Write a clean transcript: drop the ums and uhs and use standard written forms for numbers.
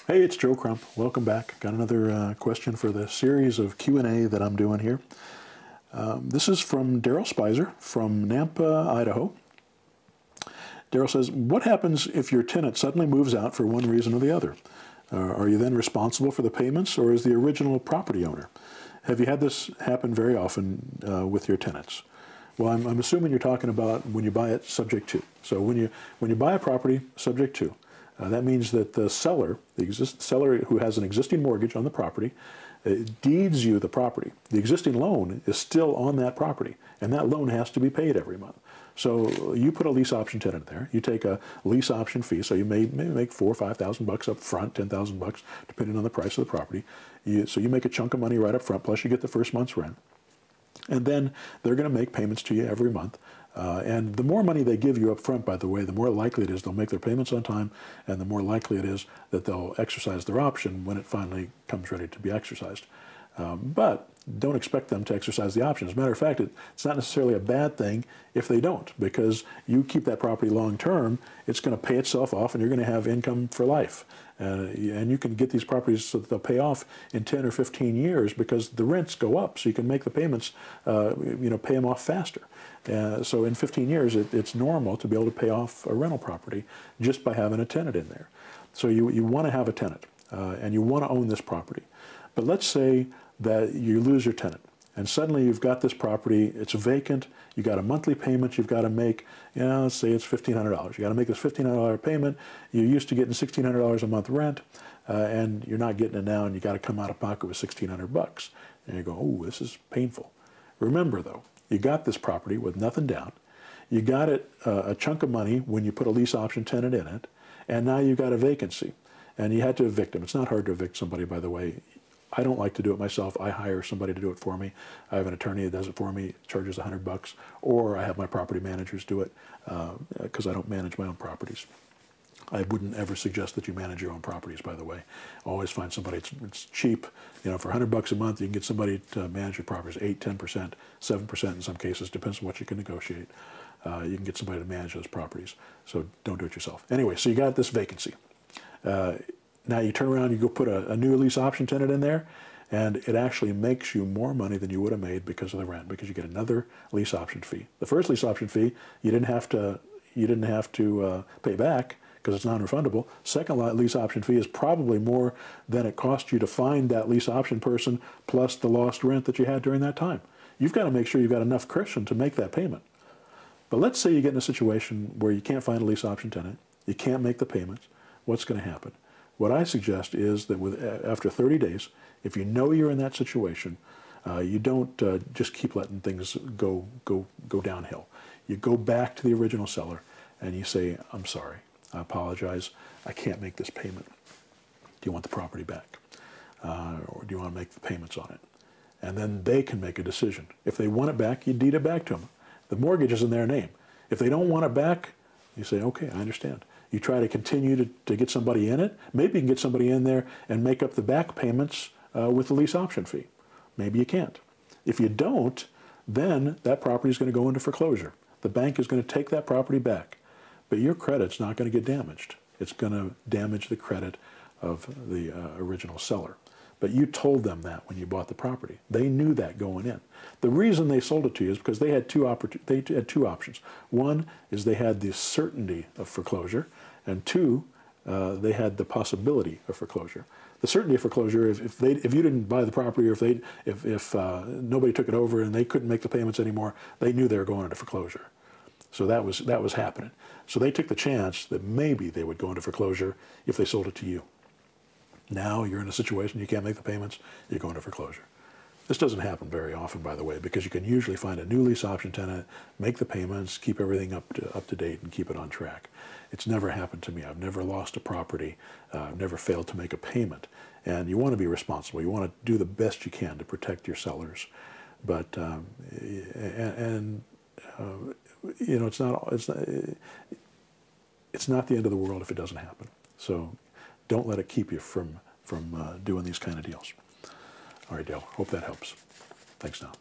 Hey, it's Joe Crump. Welcome back. Got another question for the series of Q&A that I'm doing here. This is from Darryl Spizer from Nampa, Idaho. Darryl says, what happens if your tenant suddenly moves out for one reason or the other? Are you then responsible for the payments, or is the original property owner? Have you had this happen very often with your tenants? Well, I'm assuming you're talking about when you buy it subject to. So when you buy a property subject to, that means that the seller, seller who has an existing mortgage on the property, deeds you the property. The existing loan is still on that property, and that loan has to be paid every month. So you put a lease option tenant there. You take a lease option fee, so you may make $4,000 or $5,000 up front, $10,000 depending on the price of the property. So you make a chunk of money right up front, plus you get the first month's rent. And then they're going to make payments to you every month. And the more money they give you up front, by the way, the more likely it is they'll make their payments on time, and the more likely it is that they'll exercise their option when it finally comes ready to be exercised. But don't expect them to exercise the option. As a matter of fact, it's not necessarily a bad thing if they don't, because you keep that property long term, it's going to pay itself off, and you're going to have income for life. And you can get these properties so that they'll pay off in 10 or 15 years because the rents go up, so you can make the payments, pay them off faster. So in 15 years, it's normal to be able to pay off a rental property just by having a tenant in there. So you want to have a tenant, and you want to own this property. But let's say that you lose your tenant, and suddenly you've got this property, it's vacant, you got a monthly payment you've got to make, let's say it's $1,500. You got to make this $1,500 payment. You're used to getting $1,600 a month rent, and you're not getting it now, and you got to come out of pocket with $1,600. And you go, oh, this is painful. Remember though, you got this property with nothing down. You got it a chunk of money when you put a lease option tenant in it, and now you've got a vacancy, and you had to evict them. It's not hard to evict somebody, by the way. I don't like to do it myself. I hire somebody to do it for me. I have an attorney that does it for me, charges $100, or I have my property managers do it because I don't manage my own properties. I wouldn't ever suggest that you manage your own properties, by the way. Always find somebody, it's cheap. For $100 a month, you can get somebody to manage your properties, 8, 10%, 7% in some cases, depends on what you can negotiate. You can get somebody to manage those properties, so don't do it yourself. Anyway, so you got this vacancy. Now you turn around, you go put a new lease option tenant in there, and it actually makes you more money than you would have made because of the rent, because you get another lease option fee. The first lease option fee, you didn't have to pay back because it's non-refundable. Second lease option fee is probably more than it cost you to find that lease option person plus the lost rent that you had during that time. You've got to make sure you've got enough cushion to make that payment. But let's say you get in a situation where you can't find a lease option tenant, you can't make the payments. What's going to happen? What I suggest is that after 30 days, if you know you're in that situation, you don't just keep letting things go downhill. You go back to the original seller and you say, I'm sorry, I apologize, I can't make this payment. Do you want the property back? Or do you want to make the payments on it? And then they can make a decision. If they want it back, you deed it back to them. The mortgage is in their name. If they don't want it back, you say, okay, I understand. You try to continue to get somebody in it. Maybe you can get somebody in there and make up the back payments with the lease option fee. Maybe you can't. If you don't, then that property is going to go into foreclosure. The bank is going to take that property back. But your credit's not going to get damaged. It's going to damage the credit of the original seller. But you told them that when you bought the property. They knew that going in. The reason they sold it to you is because they had two options. One is they had the certainty of foreclosure, and two, they had the possibility of foreclosure. The certainty of foreclosure, if you didn't buy the property, or if nobody took it over and they couldn't make the payments anymore, they knew they were going into foreclosure. So that was happening. So they took the chance that maybe they would go into foreclosure if they sold it to you. Now you're in a situation you can't make the payments, you're going to foreclosure. This doesn't happen very often, by the way, because you can usually find a new lease option tenant, make the payments, keep everything up to date, and keep it on track. It's never happened to me. I've never lost a property. I've never failed to make a payment. And you want to be responsible. You want to do the best you can to protect your sellers. But it's not the end of the world if it doesn't happen. So don't let it keep you from doing these kind of deals. All right, Dale, hope that helps. Thanks now.